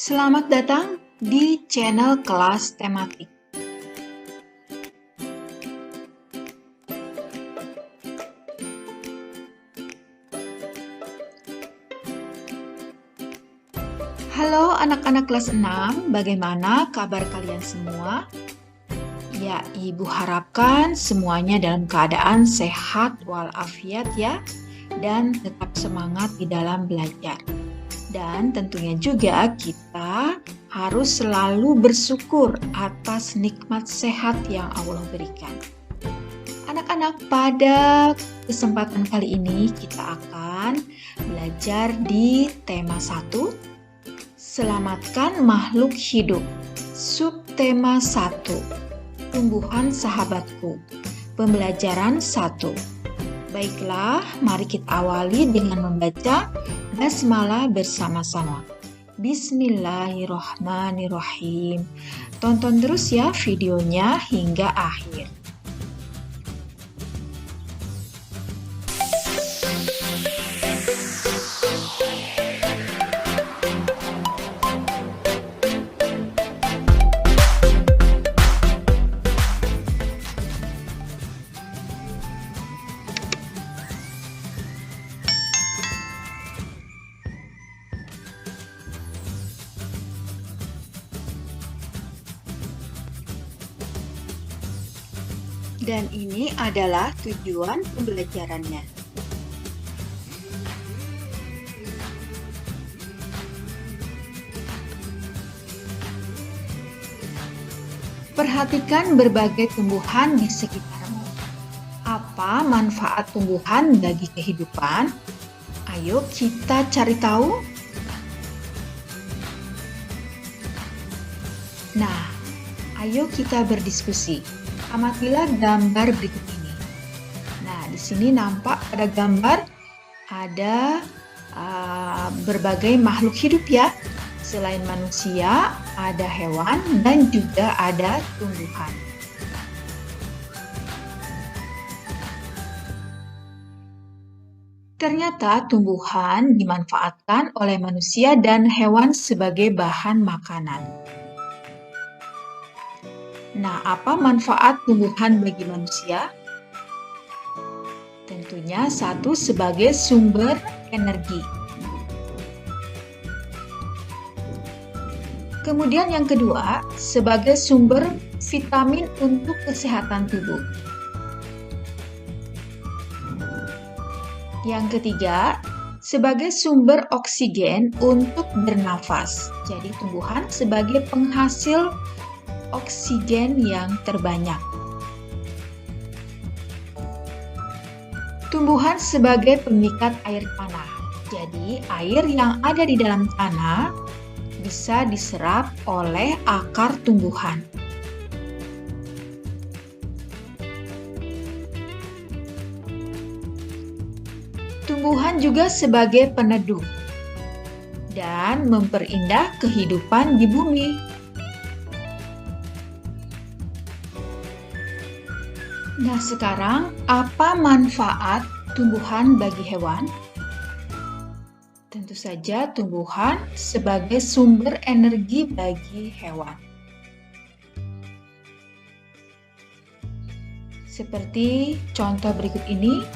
Selamat datang di channel kelas tematik. Halo anak-anak kelas 6, bagaimana kabar kalian semua? Ya, Ibu harapkan semuanya dalam keadaan sehat walafiat ya, dan tetap semangat di dalam belajar. Dan tentunya juga kita harus selalu bersyukur atas nikmat sehat yang Allah berikan. Anak-anak, pada kesempatan kali ini kita akan belajar di tema 1, Selamatkan Makhluk Hidup. Subtema 1, Tumbuhan Sahabatku. Pembelajaran 1. Baiklah, mari kita awali dengan membaca basmalah bersama-sama. Bismillahirrahmanirrahim. Tonton terus ya videonya hingga akhir. Dan ini adalah tujuan pembelajarannya. Perhatikan berbagai tumbuhan di sekitarmu. Apa manfaat tumbuhan bagi kehidupan? Ayo kita cari tahu. Nah, ayo kita berdiskusi. Amatilah gambar berikut ini. Nah, di sini nampak pada gambar ada berbagai makhluk hidup ya. Selain manusia, ada hewan dan juga ada tumbuhan. Ternyata tumbuhan dimanfaatkan oleh manusia dan hewan sebagai bahan makanan. Nah, apa manfaat tumbuhan bagi manusia? Tentunya satu, sebagai sumber energi. Kemudian yang kedua, sebagai sumber vitamin untuk kesehatan tubuh. Yang ketiga, sebagai sumber oksigen untuk bernafas. Jadi tumbuhan sebagai penghasil oksigen yang terbanyak. Tumbuhan sebagai pemikat air tanah. Jadi, air yang ada di dalam tanah bisa diserap oleh akar tumbuhan. Tumbuhan juga sebagai peneduh dan memperindah kehidupan di bumi. Nah, sekarang apa manfaat tumbuhan bagi hewan? Tentu saja tumbuhan sebagai sumber energi bagi hewan. Seperti contoh berikut ini,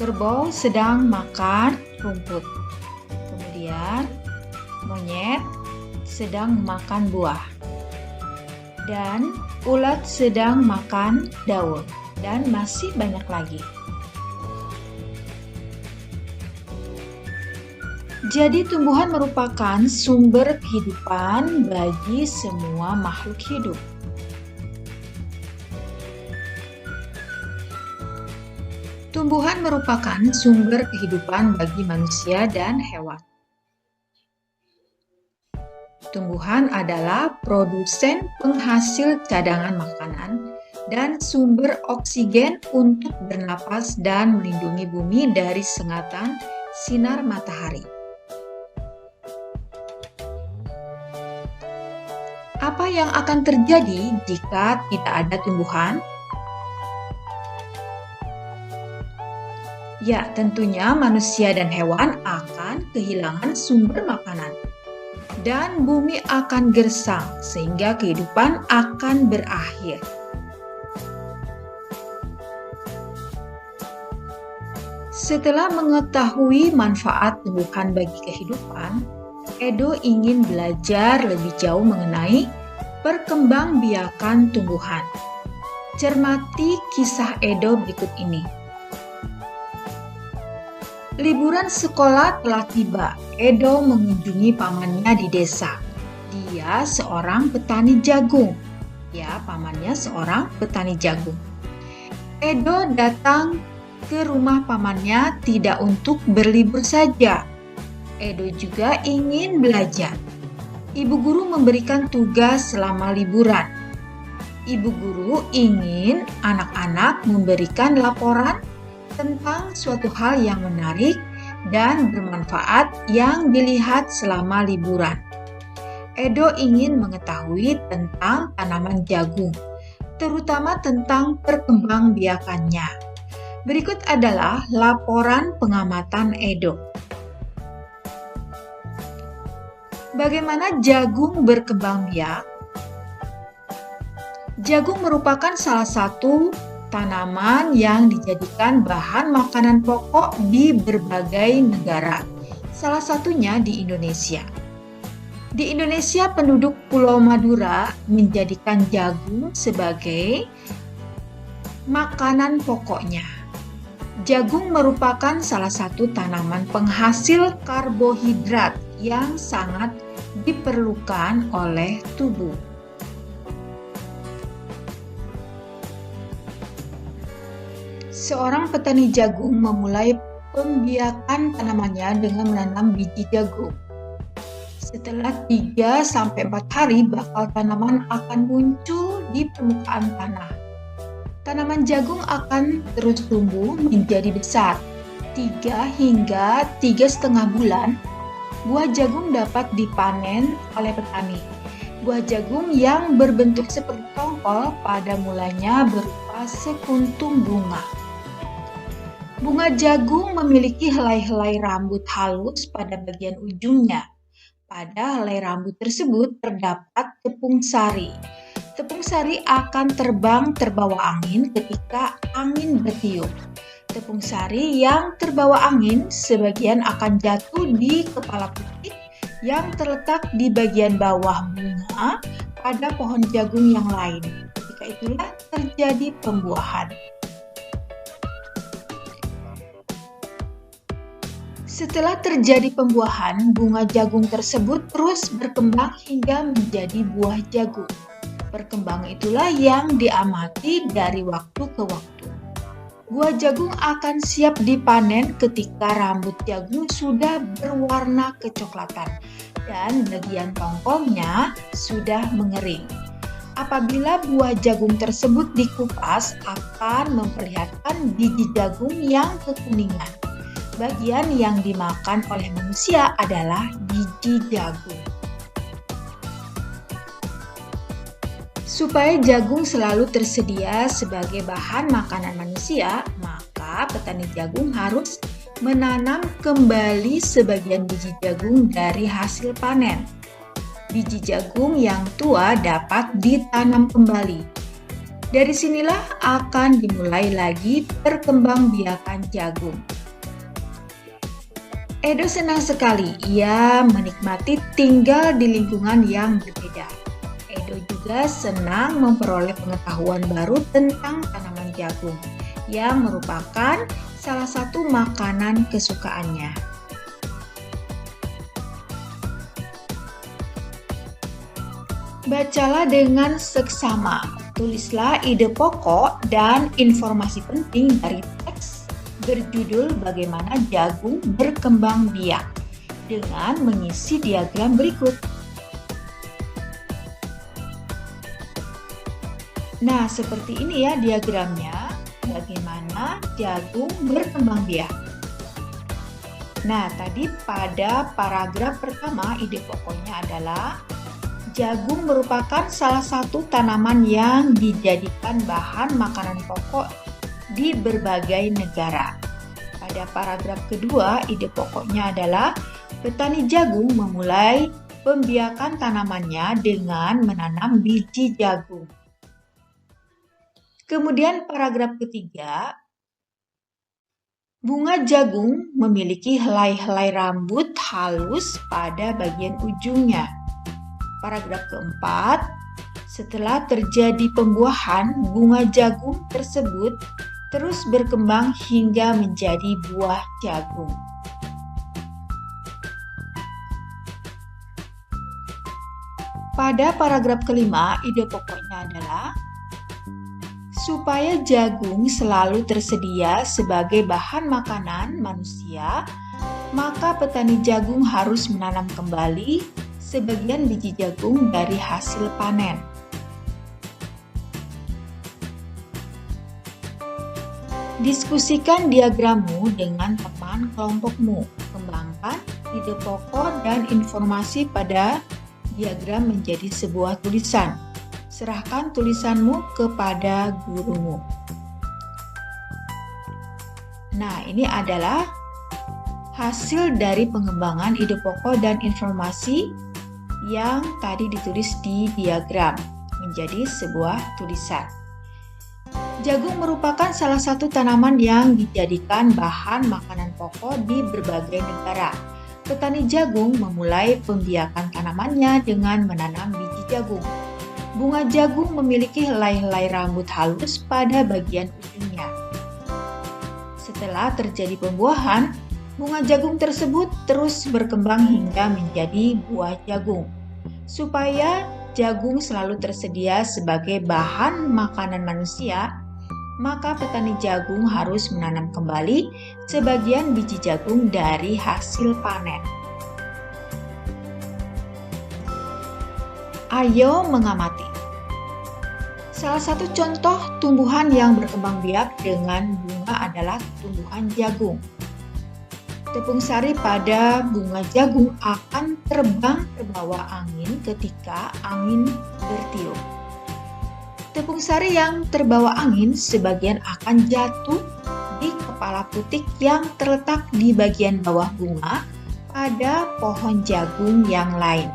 kerbau sedang makan rumput. Kemudian, monyet sedang makan buah. Dan ulat sedang makan daun. Dan masih banyak lagi. Jadi tumbuhan merupakan sumber kehidupan bagi semua makhluk hidup. Tumbuhan merupakan sumber kehidupan bagi manusia dan hewan. Tumbuhan adalah produsen penghasil cadangan makanan dan sumber oksigen untuk bernapas dan melindungi bumi dari sengatan sinar matahari. Apa yang akan terjadi jika tidak ada tumbuhan? Ya, tentunya manusia dan hewan akan kehilangan sumber makanan. dan bumi akan gersang sehingga kehidupan akan berakhir. Setelah mengetahui manfaat tumbuhan bagi kehidupan, Edo ingin belajar lebih jauh mengenai perkembangbiakan tumbuhan. Cermati kisah Edo berikut ini. Liburan sekolah telah tiba. Edo mengunjungi pamannya di desa. Dia seorang petani jagung. Pamannya seorang petani jagung. Edo datang ke rumah pamannya tidak untuk berlibur saja. Edo juga ingin belajar. Ibu guru memberikan tugas selama liburan. Ibu guru ingin anak-anak memberikan laporan tentang suatu hal yang menarik dan bermanfaat yang dilihat selama liburan. Edo ingin mengetahui tentang tanaman jagung, terutama tentang perkembangbiakannya. Berikut adalah laporan pengamatan Edo. Bagaimana jagung berkembang biak? Jagung merupakan salah satu tanaman yang dijadikan bahan makanan pokok di berbagai negara, salah satunya di Indonesia. Di Indonesia, penduduk Pulau Madura menjadikan jagung sebagai makanan pokoknya. Jagung merupakan salah satu tanaman penghasil karbohidrat yang sangat diperlukan oleh tubuh. Seorang petani jagung memulai pembiakan tanamannya dengan menanam biji jagung. Setelah 3-4 hari, bakal tanaman akan muncul di permukaan tanah. Tanaman jagung akan terus tumbuh menjadi besar. 3 hingga 3,5 bulan, buah jagung dapat dipanen oleh petani. Buah jagung yang berbentuk seperti tongkol pada mulanya berupa sekuntum bunga. Bunga jagung memiliki helai-helai rambut halus pada bagian ujungnya. Pada helai rambut tersebut terdapat tepung sari. Tepung sari akan terbang terbawa angin ketika angin bertiup. Tepung sari yang terbawa angin sebagian akan jatuh di kepala putik yang terletak di bagian bawah bunga pada pohon jagung yang lain. Ketika itulah terjadi pembuahan. Setelah terjadi pembuahan, bunga jagung tersebut terus berkembang hingga menjadi buah jagung. Perkembangan itulah yang diamati dari waktu ke waktu. Buah jagung akan siap dipanen ketika rambut jagung sudah berwarna kecoklatan dan bagian tongkolnya sudah mengering. Apabila buah jagung tersebut dikupas, akan memperlihatkan biji jagung yang kekuningan. Bagian yang dimakan oleh manusia adalah biji jagung. Supaya jagung selalu tersedia sebagai bahan makanan manusia, maka petani jagung harus menanam kembali sebagian biji jagung dari hasil panen. Biji jagung yang tua dapat ditanam kembali. Dari sinilah akan dimulai lagi perkembangbiakan jagung. Edo senang sekali, ia menikmati tinggal di lingkungan yang berbeda. Edo juga senang memperoleh pengetahuan baru tentang tanaman jagung, yang merupakan salah satu makanan kesukaannya. Bacalah dengan seksama, tulislah ide pokok dan informasi penting dari teks berjudul Bagaimana Jagung Berkembang Biak dengan mengisi diagram berikut. Nah, seperti ini ya diagramnya, bagaimana jagung berkembang biak. Nah, tadi pada paragraf pertama ide pokoknya adalah jagung merupakan salah satu tanaman yang dijadikan bahan makanan pokok di berbagai negara. Pada paragraf kedua, ide pokoknya adalah petani jagung memulai pembiakan tanamannya dengan menanam biji jagung. Kemudian paragraf ketiga, bunga jagung memiliki helai-helai rambut halus pada bagian ujungnya. Paragraf keempat, setelah terjadi pembuahan, bunga jagung tersebut terus berkembang hingga menjadi buah jagung. Pada paragraf kelima, ide pokoknya adalah supaya jagung selalu tersedia sebagai bahan makanan manusia, maka petani jagung harus menanam kembali sebagian biji jagung dari hasil panen. Diskusikan diagrammu dengan teman kelompokmu. Kembangkan ide pokok dan informasi pada diagram menjadi sebuah tulisan. Serahkan tulisanmu kepada gurumu. Nah, ini adalah hasil dari pengembangan ide pokok dan informasi yang tadi ditulis di diagram menjadi sebuah tulisan. Jagung merupakan salah satu tanaman yang dijadikan bahan makanan pokok di berbagai negara. Petani jagung memulai pembiakan tanamannya dengan menanam biji jagung. Bunga jagung memiliki helai-helai rambut halus pada bagian ujungnya. Setelah terjadi pembuahan, bunga jagung tersebut terus berkembang hingga menjadi buah jagung. Supaya jagung selalu tersedia sebagai bahan makanan manusia, maka petani jagung harus menanam kembali sebagian biji jagung dari hasil panen. Ayo mengamati. Salah satu contoh tumbuhan yang berkembang biak dengan bunga adalah tumbuhan jagung. Tepung sari pada bunga jagung akan terbang terbawa angin ketika angin bertiup. Tepung sari yang terbawa angin sebagian akan jatuh di kepala putik yang terletak di bagian bawah bunga pada pohon jagung yang lain.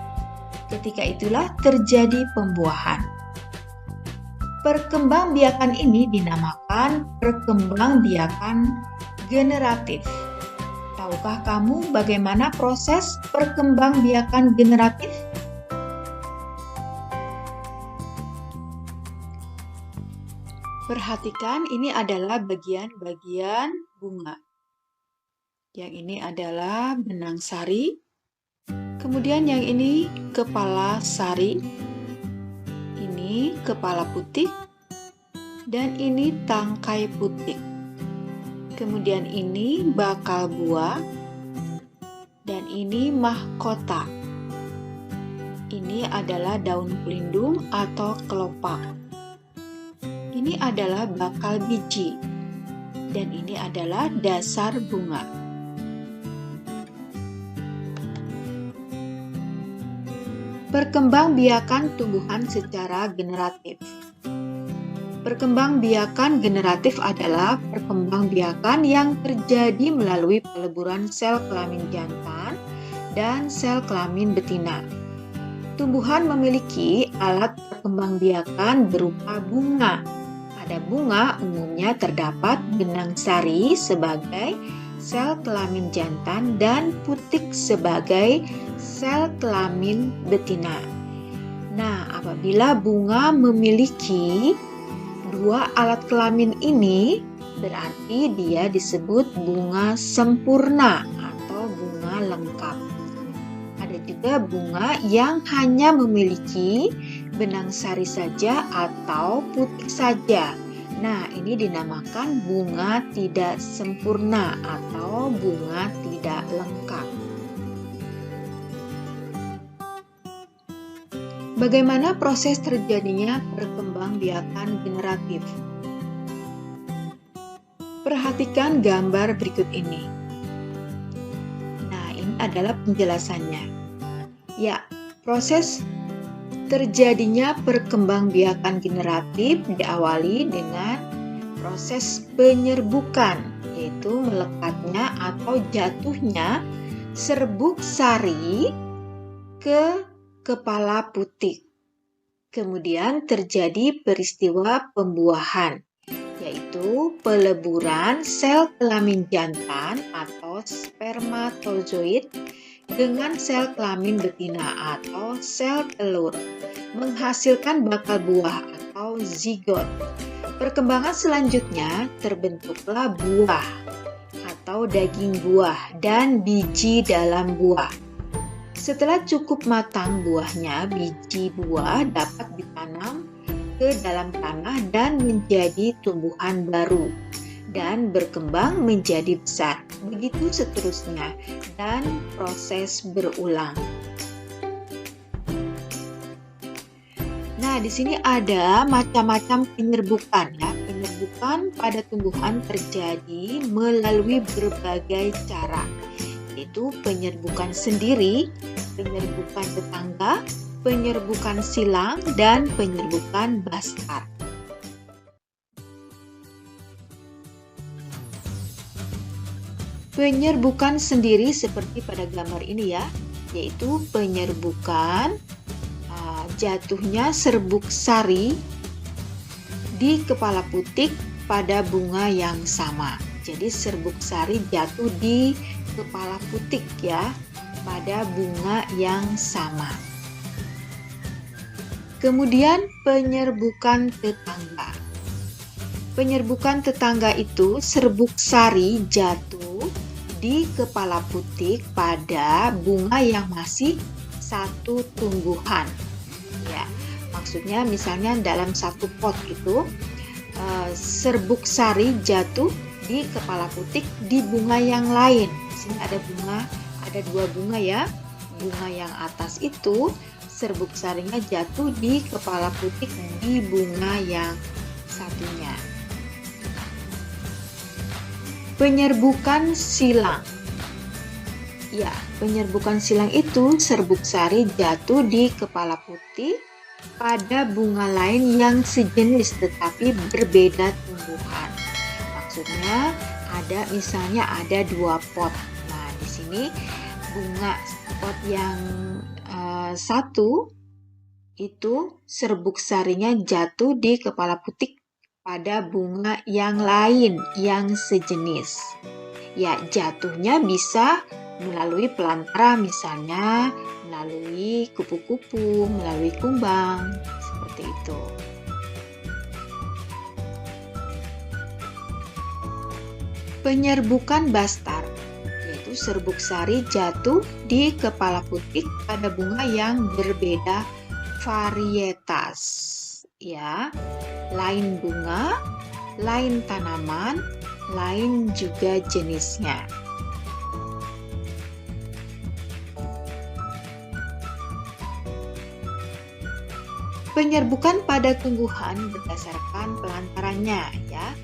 Ketika itulah terjadi pembuahan. Perkembangbiakan ini dinamakan perkembangbiakan generatif. Tahukah kamu bagaimana proses perkembangbiakan generatif? Perhatikan, ini adalah bagian-bagian bunga. Yang ini adalah benang sari. Kemudian yang ini kepala sari, ini kepala putik, dan ini tangkai putik. Kemudian ini bakal buah, dan ini mahkota. Ini adalah daun pelindung atau kelopak. Ini adalah bakal biji, dan ini adalah dasar bunga. Perkembangbiakan tumbuhan secara generatif. Perkembangbiakan generatif adalah perkembangbiakan yang terjadi melalui peleburan sel kelamin jantan dan sel kelamin betina. Tumbuhan memiliki alat perkembangbiakan berupa bunga. Pada bunga umumnya terdapat benang sari sebagai sel kelamin jantan dan putik sebagai sel kelamin betina. Nah, apabila bunga memiliki dua alat kelamin ini, berarti dia disebut bunga sempurna atau bunga lengkap. Ada juga bunga yang hanya memiliki benang sari saja atau putik saja. Nah, ini dinamakan bunga tidak sempurna atau bunga tidak lengkap. Bagaimana proses terjadinya perkembangbiakan generatif? Perhatikan gambar berikut ini. Nah, ini adalah penjelasannya. Ya, proses terjadinya perkembangbiakan generatif diawali dengan proses penyerbukan, yaitu melekatnya atau jatuhnya serbuk sari ke kepala putik. Kemudian terjadi peristiwa pembuahan, yaitu peleburan sel kelamin jantan atau spermatozoid dengan sel kelamin betina atau sel telur, menghasilkan bakal buah atau zigot. Perkembangan selanjutnya terbentuklah buah atau daging buah dan biji dalam buah. Setelah cukup matang buahnya, biji buah dapat ditanam ke dalam tanah dan menjadi tumbuhan baru dan berkembang menjadi besar. Begitu seterusnya dan proses berulang. Nah, di sini ada macam-macam penyerbukan ya. Penyerbukan pada tumbuhan terjadi melalui berbagai cara, yaitu penyerbukan sendiri, penyerbukan tetangga, penyerbukan silang, dan penyerbukan bastar. Penyerbukan sendiri seperti pada gambar ini ya, yaitu penyerbukan jatuhnya serbuk sari di kepala putik pada bunga yang sama. Jadi serbuk sari jatuh di kepala putik ya, pada bunga yang sama. Kemudian penyerbukan tetangga. Penyerbukan tetangga itu serbuk sari jatuh di kepala putik pada bunga yang masih satu tumbuhan. Ya, maksudnya misalnya dalam satu pot itu serbuk sari jatuh di kepala putik di bunga yang lain. Di sini ada dua bunga ya. Bunga yang atas itu serbuk sarinya jatuh di kepala putik di bunga yang satunya. Penyerbukan silang. Ya, penyerbukan silang itu serbuk sari jatuh di kepala putik pada bunga lain yang sejenis tetapi berbeda tumbuhan. Maksudnya misalnya ada dua pot. Nah, di sini bunga pot yang satu itu serbuk sarinya jatuh di kepala putik pada bunga yang lain yang sejenis. Ya, jatuhnya bisa melalui pelantara, misalnya melalui kupu-kupu, melalui kumbang, seperti itu. Penyerbukan bastar, yaitu serbuk sari jatuh di kepala putik pada bunga yang berbeda varietas. Ya, lain bunga, lain tanaman, lain juga jenisnya. Penyerbukan pada tumbuhan berdasarkan pelantarannya ya.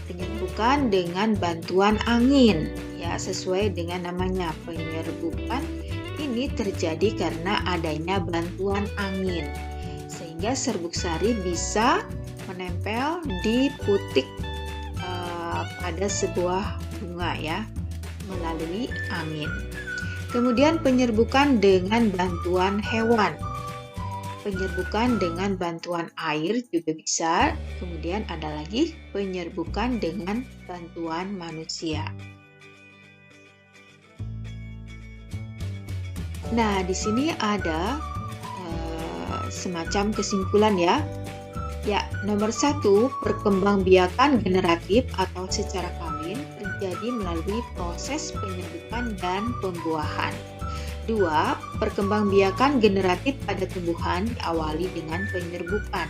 Penyerbukan dengan bantuan angin ya, sesuai dengan namanya. Penyerbukan ini terjadi karena adanya bantuan angin, sehingga serbuk sari bisa menempel di putik pada sebuah bunga ya, melalui angin. Kemudian penyerbukan dengan bantuan hewan. Penyerbukan dengan bantuan air juga bisa. Kemudian ada lagi penyerbukan dengan bantuan manusia. Nah, di sini ada semacam kesimpulan ya. Ya, nomor 1, perkembangbiakan generatif atau secara kawin terjadi melalui proses penyerbukan dan pembuahan. 2. Perkembangbiakan generatif pada tumbuhan diawali dengan penyerbukan,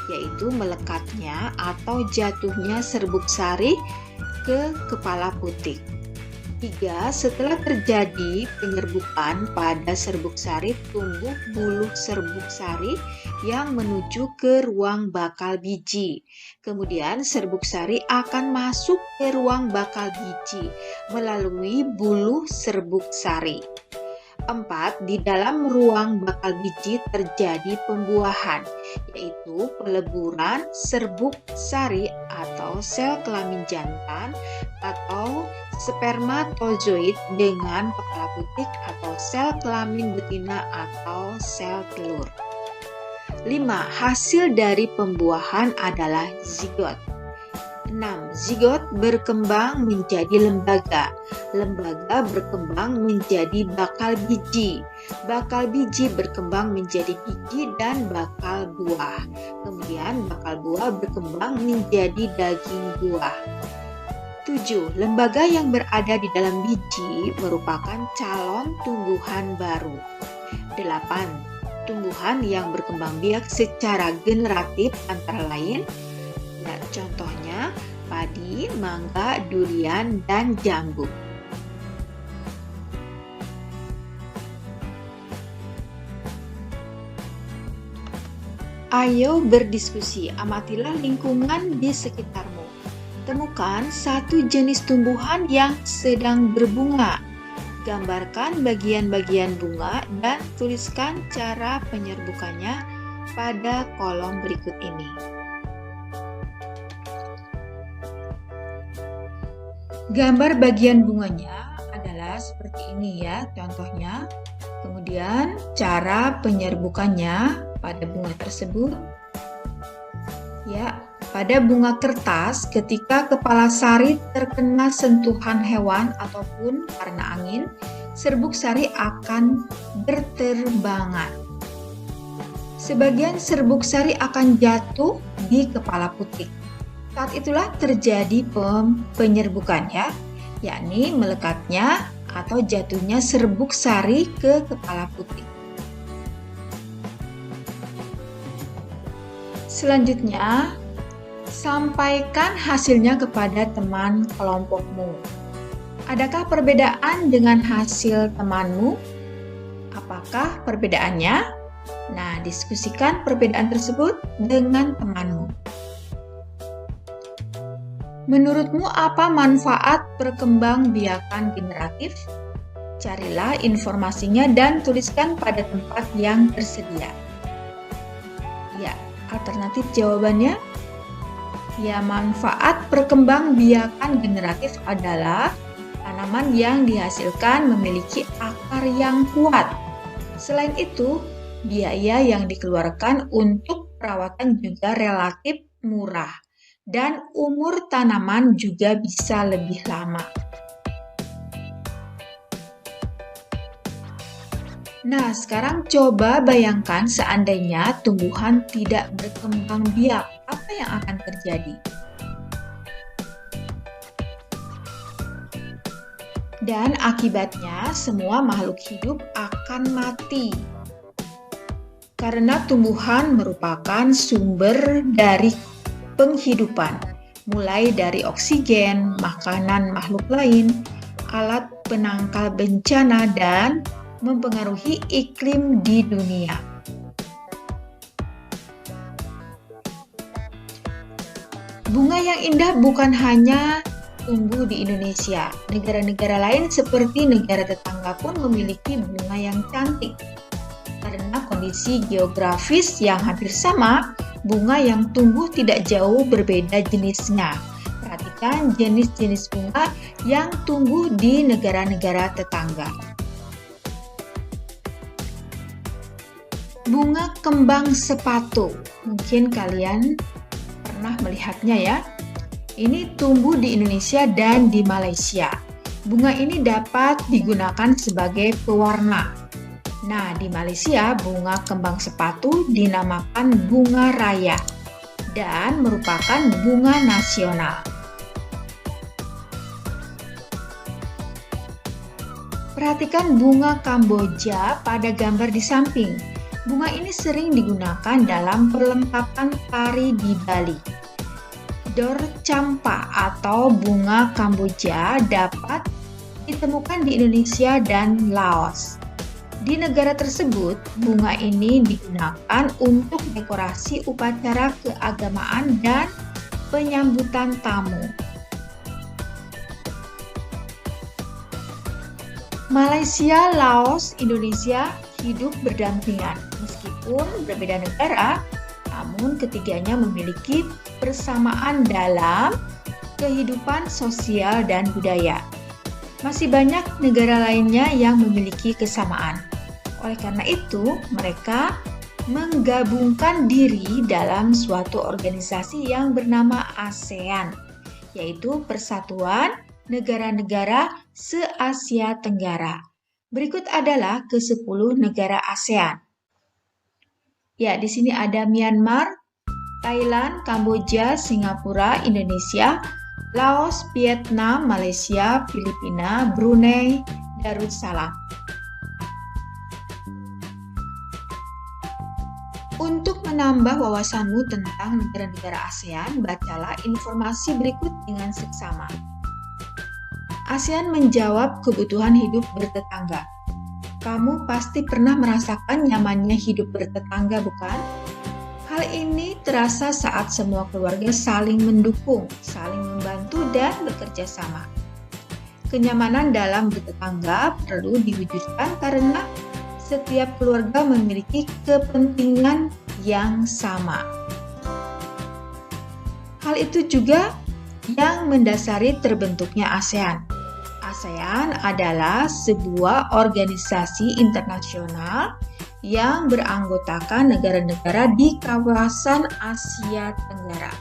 yaitu melekatnya atau jatuhnya serbuk sari ke kepala putik. 3. Setelah terjadi penyerbukan pada serbuk sari, tumbuh buluh serbuk sari yang menuju ke ruang bakal biji. Kemudian serbuk sari akan masuk ke ruang bakal biji melalui buluh serbuk sari. 4. Di dalam ruang bakal biji terjadi pembuahan, yaitu peleburan serbuk sari atau sel kelamin jantan atau spermatozoid dengan kepala putih atau sel kelamin betina atau sel telur. 5. Hasil dari pembuahan adalah zigot. 6. Zigot berkembang menjadi lembaga. Lembaga berkembang menjadi bakal biji. Bakal biji berkembang menjadi biji dan bakal buah. Kemudian bakal buah berkembang menjadi daging buah. 7. Lembaga yang berada di dalam biji merupakan calon tumbuhan baru. 8. Tumbuhan yang berkembang biak secara generatif antara lain, contohnya padi, mangga, durian, dan jambu. Ayo berdiskusi, amatilah lingkungan di sekitarmu. Temukan satu jenis tumbuhan yang sedang berbunga. Gambarkan bagian-bagian bunga dan tuliskan cara penyerbukannya pada kolom berikut ini. Gambar bagian bunganya adalah seperti ini ya, contohnya. Kemudian cara penyerbukannya pada bunga tersebut. Ya, pada bunga kertas ketika kepala sari terkena sentuhan hewan ataupun karena angin, serbuk sari akan berterbangan. Sebagian serbuk sari akan jatuh di kepala putik. Saat itulah terjadi penyerbukan ya, yakni melekatnya atau jatuhnya serbuk sari ke kepala putik. Selanjutnya, sampaikan hasilnya kepada teman kelompokmu. Adakah perbedaan dengan hasil temanmu? Apakah perbedaannya? Nah, diskusikan perbedaan tersebut dengan temanmu. Menurutmu apa manfaat perkembangbiakan generatif? Carilah informasinya dan tuliskan pada tempat yang tersedia. Ya, alternatif jawabannya, ya, manfaat perkembangbiakan generatif adalah tanaman yang dihasilkan memiliki akar yang kuat. Selain itu, biaya yang dikeluarkan untuk perawatan juga relatif murah dan umur tanaman juga bisa lebih lama. Nah, sekarang coba bayangkan seandainya tumbuhan tidak berkembang biak, apa yang akan terjadi? Dan akibatnya semua makhluk hidup akan mati. Karena tumbuhan merupakan sumber dari penghidupan, mulai dari oksigen, makanan makhluk lain, alat penangkal bencana, dan mempengaruhi iklim di dunia. Bunga yang indah bukan hanya tumbuh di Indonesia. Negara-negara lain seperti negara tetangga pun memiliki bunga yang cantik. Karena kondisi geografis yang hampir sama, bunga yang tumbuh tidak jauh berbeda jenisnya. Perhatikan jenis-jenis bunga yang tumbuh di negara-negara tetangga. Bunga kembang sepatu, mungkin kalian pernah melihatnya ya. Ini tumbuh di Indonesia dan di Malaysia. Bunga ini dapat digunakan sebagai pewarna. Nah, di Malaysia bunga kembang sepatu dinamakan bunga raya dan merupakan bunga nasional. Perhatikan bunga Kamboja pada gambar di samping. Bunga ini sering digunakan dalam perlengkapan tari di Bali. Dor campa atau bunga Kamboja dapat ditemukan di Indonesia dan Laos. Di negara tersebut, bunga ini digunakan untuk dekorasi upacara keagamaan dan penyambutan tamu. Malaysia, Laos, Indonesia hidup berdampingan. Meskipun berbeda negara, namun ketiganya memiliki persamaan dalam kehidupan sosial dan budaya. Masih banyak negara lainnya yang memiliki kesamaan. Oleh karena itu, mereka menggabungkan diri dalam suatu organisasi yang bernama ASEAN, yaitu Persatuan Negara-Negara Se-Asia Tenggara. Berikut adalah ke-10 negara ASEAN. Ya, di sini ada Myanmar, Thailand, Kamboja, Singapura, Indonesia, Laos, Vietnam, Malaysia, Filipina, Brunei, Darussalam. Untuk menambah wawasanmu tentang negara-negara ASEAN, bacalah informasi berikut dengan seksama. ASEAN menjawab kebutuhan hidup bertetangga. Kamu pasti pernah merasakan nyamannya hidup bertetangga, bukan? Hal ini terasa saat semua keluarga saling mendukung, saling membantu, dan bekerja sama. Kenyamanan dalam bertetangga perlu diwujudkan karena setiap keluarga memiliki kepentingan yang sama. Hal itu juga yang mendasari terbentuknya ASEAN. ASEAN adalah sebuah organisasi internasional yang beranggotakan negara-negara di kawasan Asia Tenggara.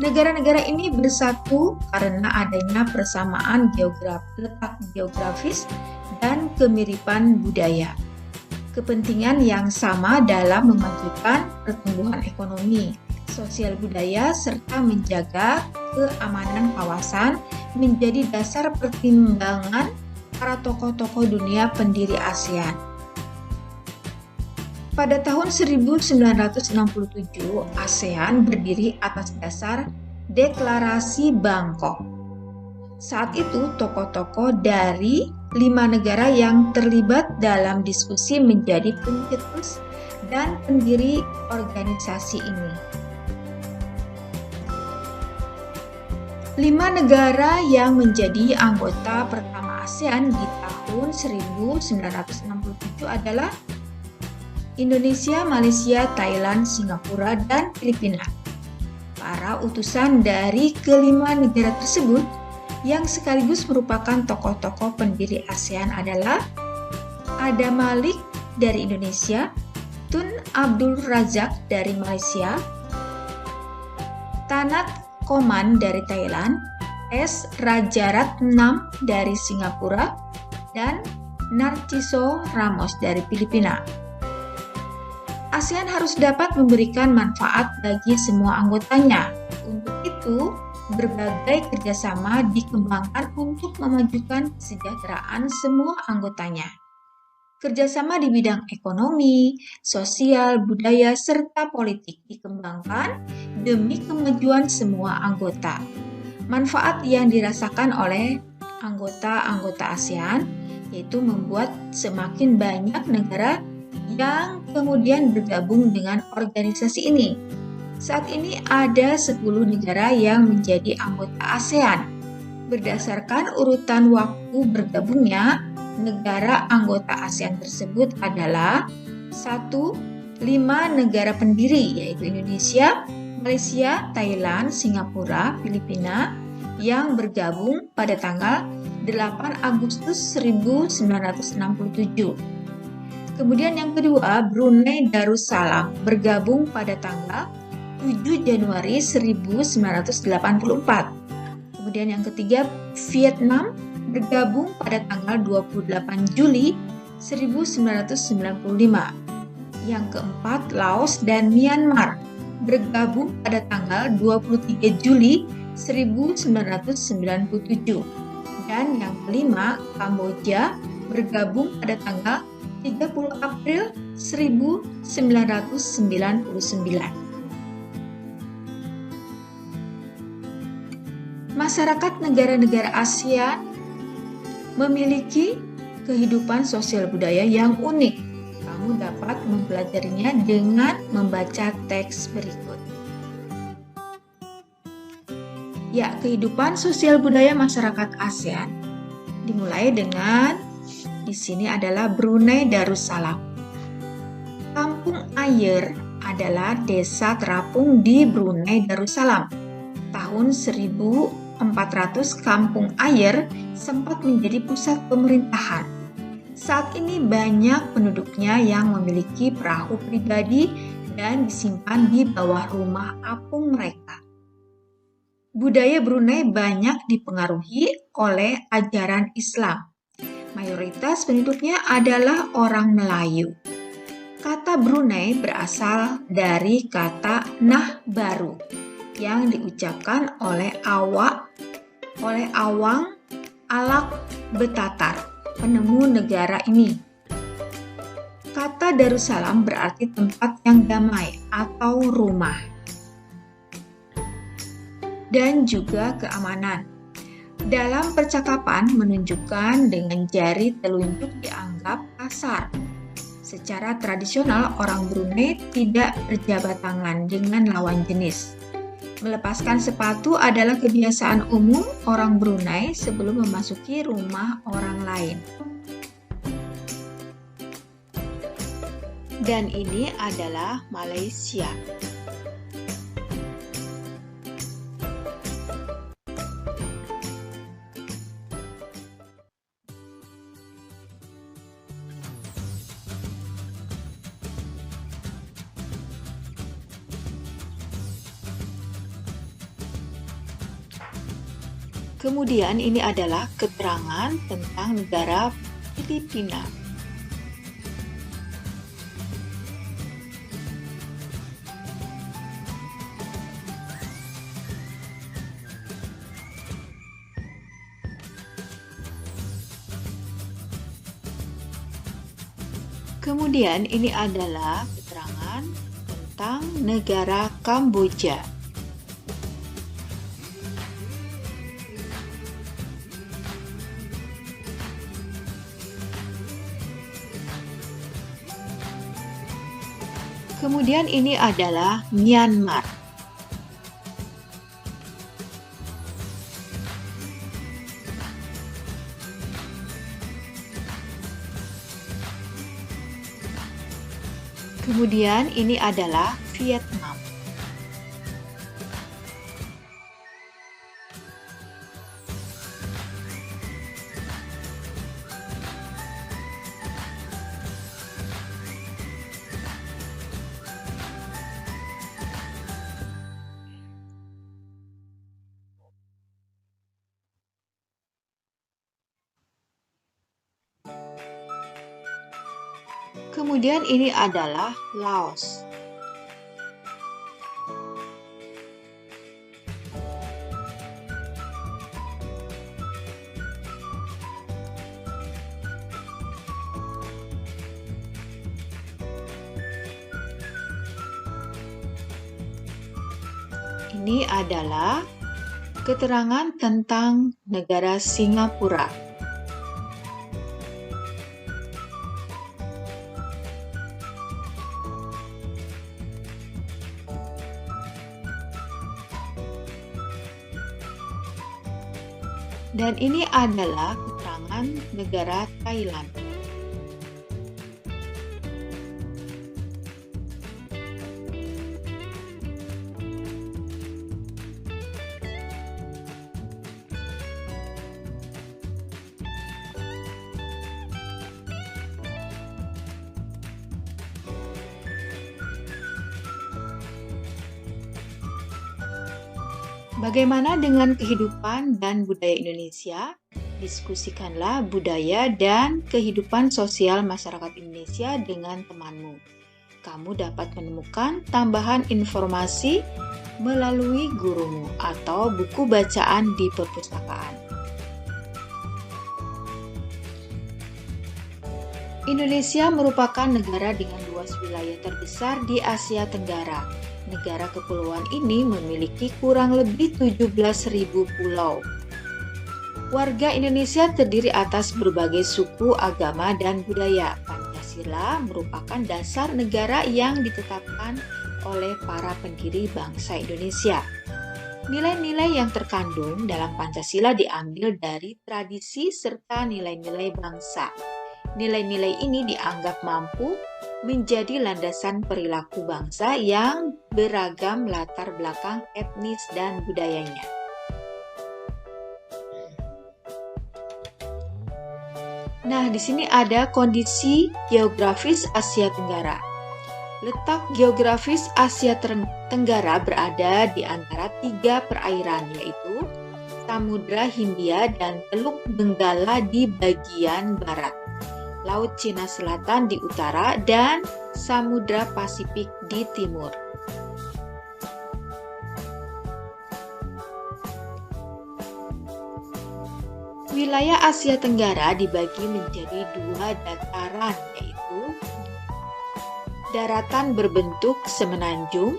Negara-negara ini bersatu karena adanya persamaan letak geografis dan kemiripan budaya. Kepentingan yang sama dalam memajukan pertumbuhan ekonomi, sosial budaya, serta menjaga keamanan kawasan menjadi dasar pertimbangan para tokoh-tokoh dunia pendiri ASEAN. Pada tahun 1967, ASEAN berdiri atas dasar Deklarasi Bangkok. Saat itu, tokoh-tokoh dari 5 negara yang terlibat dalam diskusi menjadi pencetus dan pendiri organisasi ini. 5 negara yang menjadi anggota pertama ASEAN di tahun 1967 adalah Indonesia, Malaysia, Thailand, Singapura, dan Filipina. Para utusan dari kelima negara tersebut yang sekaligus merupakan tokoh-tokoh pendiri ASEAN adalah Adam Malik dari Indonesia, Tun Abdul Razak dari Malaysia, Tanat Koman dari Thailand, S. Rajaratnam dari Singapura, dan Narciso Ramos dari Filipina. ASEAN harus dapat memberikan manfaat bagi semua anggotanya. Untuk itu, berbagai kerjasama dikembangkan untuk memajukan kesejahteraan semua anggotanya. Kerjasama di bidang ekonomi, sosial, budaya, serta politik dikembangkan demi kemajuan semua anggota. Manfaat yang dirasakan oleh anggota-anggota ASEAN yaitu membuat semakin banyak negara yang kemudian bergabung dengan organisasi ini. Saat ini ada 10 negara yang menjadi anggota ASEAN. Berdasarkan urutan waktu bergabungnya, negara anggota ASEAN tersebut adalah 1. 5 negara pendiri yaitu Indonesia, Malaysia, Thailand, Singapura, Filipina yang bergabung pada tanggal 8 Agustus 1967. Kemudian yang kedua, Brunei Darussalam bergabung pada tanggal 7 Januari 1984. Kemudian yang ketiga, Vietnam bergabung pada tanggal 28 Juli 1995. Yang keempat, Laos dan Myanmar bergabung pada tanggal 23 Juli 1997. Dan yang kelima, Kamboja bergabung pada tanggal 30 April 1999. Masyarakat negara-negara ASEAN memiliki kehidupan sosial budaya yang unik. Kamu dapat mempelajarinya dengan membaca teks berikut. Ya, kehidupan sosial budaya masyarakat ASEAN dimulai dengan di sini adalah Brunei Darussalam. Kampung Ayer adalah desa terapung di Brunei Darussalam. Tahun 1000 1400 kampung air sempat menjadi pusat pemerintahan. Saat ini banyak penduduknya yang memiliki perahu pribadi dan disimpan di bawah rumah apung mereka. Budaya Brunei banyak dipengaruhi oleh ajaran Islam. Mayoritas penduduknya adalah orang Melayu. Kata Brunei berasal dari kata nah baru yang diucapkan oleh Awang Alak Betatar, penemu negara ini. Kata Darussalam berarti tempat yang damai atau rumah, dan juga keamanan. Dalam percakapan menunjukkan dengan jari telunjuk dianggap kasar. Secara tradisional, orang Brunei tidak berjabat tangan dengan lawan jenis. Melepaskan sepatu adalah kebiasaan umum orang Brunei sebelum memasuki rumah orang lain. Dan ini adalah Malaysia. Kemudian ini adalah keterangan tentang negara Filipina. Kemudian ini adalah keterangan tentang negara Kamboja. Kemudian ini adalah Myanmar. Kemudian ini adalah Vietnam. Kemudian ini adalah Laos. Ini adalah keterangan tentang negara Singapura. Dan ini adalah keterangan negara Thailand. Bagaimana dengan kehidupan dan budaya Indonesia? Diskusikanlah budaya dan kehidupan sosial masyarakat Indonesia dengan temanmu. Kamu dapat menemukan tambahan informasi melalui gurumu atau buku bacaan di perpustakaan. Indonesia merupakan negara dengan luas wilayah terbesar di Asia Tenggara. Negara kepulauan ini memiliki kurang lebih 17.000 pulau. Warga Indonesia terdiri atas berbagai suku, agama, dan budaya. Pancasila merupakan dasar negara yang ditetapkan oleh para pendiri bangsa Indonesia. Nilai-nilai yang terkandung dalam Pancasila diambil dari tradisi serta nilai-nilai bangsa. Nilai-nilai ini dianggap mampu menjadi landasan perilaku bangsa yang beragam latar belakang etnis dan budayanya. Nah, di sini ada kondisi geografis Asia Tenggara. Letak geografis Asia Tenggara berada di antara 3 perairan, yaitu Samudra Hindia dan Teluk Benggala di bagian barat, Laut Cina Selatan di utara, dan Samudra Pasifik di timur. Wilayah Asia Tenggara dibagi menjadi 2 dataran, yaitu daratan berbentuk semenanjung.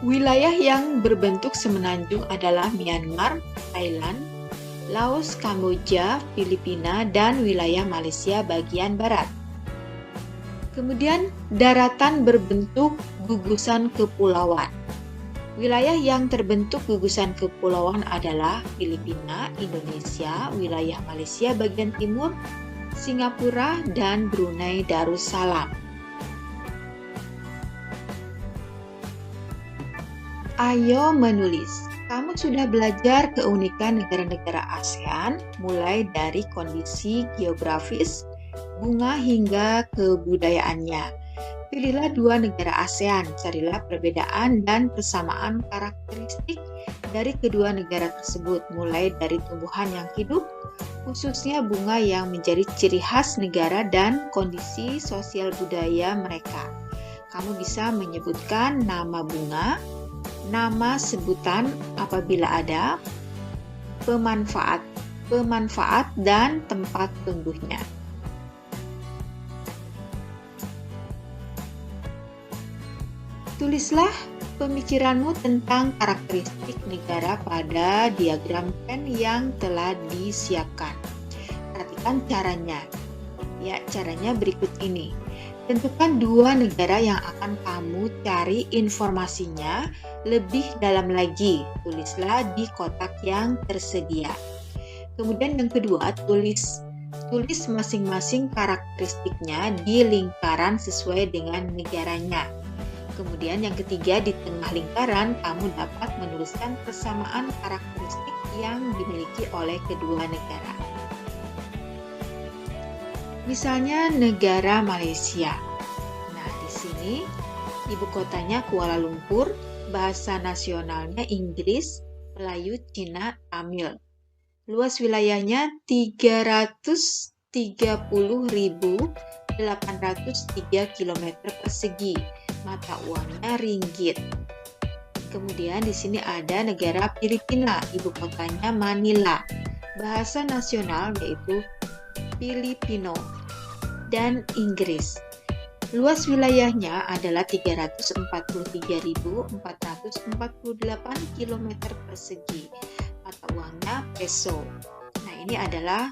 Wilayah yang berbentuk semenanjung adalah Myanmar, Thailand, Laos, Kamboja, Filipina, dan wilayah Malaysia bagian barat. Kemudian daratan berbentuk gugusan kepulauan. Wilayah yang terbentuk gugusan kepulauan adalah Filipina, Indonesia, wilayah Malaysia bagian timur, Singapura, dan Brunei Darussalam. Ayo menulis. Kamu sudah belajar keunikan negara-negara ASEAN, mulai dari kondisi geografis, bunga hingga kebudayaannya. Pilihlah 2 negara ASEAN, carilah perbedaan dan persamaan karakteristik dari kedua negara tersebut, mulai dari tumbuhan yang hidup, khususnya bunga yang menjadi ciri khas negara dan kondisi sosial budaya mereka. Kamu bisa menyebutkan nama bunga, nama sebutan apabila ada, pemanfaat dan tempat tumbuhnya. Tulislah pemikiranmu tentang karakteristik negara pada diagram pen yang telah disiapkan. Perhatikan caranya. Ya, caranya berikut ini. Tentukan 2 negara yang akan kamu cari informasinya lebih dalam lagi. Tulislah di kotak yang tersedia. Kemudian yang kedua, tulis masing-masing karakteristiknya di lingkaran sesuai dengan negaranya. Kemudian yang ketiga, di tengah lingkaran kamu dapat menuliskan persamaan karakteristik yang dimiliki oleh kedua negara. Misalnya negara Malaysia. Nah, di sini ibu kotanya Kuala Lumpur, bahasa nasionalnya Inggris, Melayu, Cina, Tamil. Luas wilayahnya 330.803 km persegi. Mata uangnya ringgit. Kemudian di sini ada negara Filipina, ibu kotanya Manila. Bahasa nasional yaitu Filipino dan Inggris. Luas wilayahnya adalah 343.448 km persegi. Mata uangnya peso. Nah, ini adalah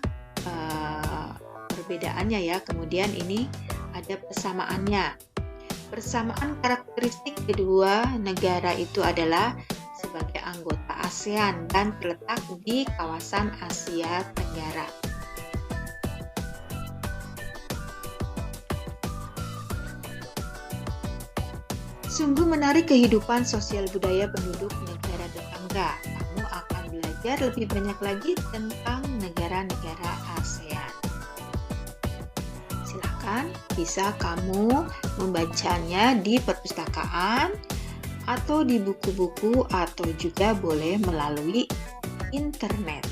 perbedaannya ya. Kemudian ini ada persamaannya. Persamaan karakteristik kedua negara itu adalah sebagai anggota ASEAN dan terletak di kawasan Asia Tenggara. Sungguh menarik kehidupan sosial budaya penduduk negara tetangga. Kamu akan belajar lebih banyak lagi tentang negara-negara ASEAN. Bisa kamu membacanya di perpustakaan atau di buku-buku atau juga boleh melalui internet.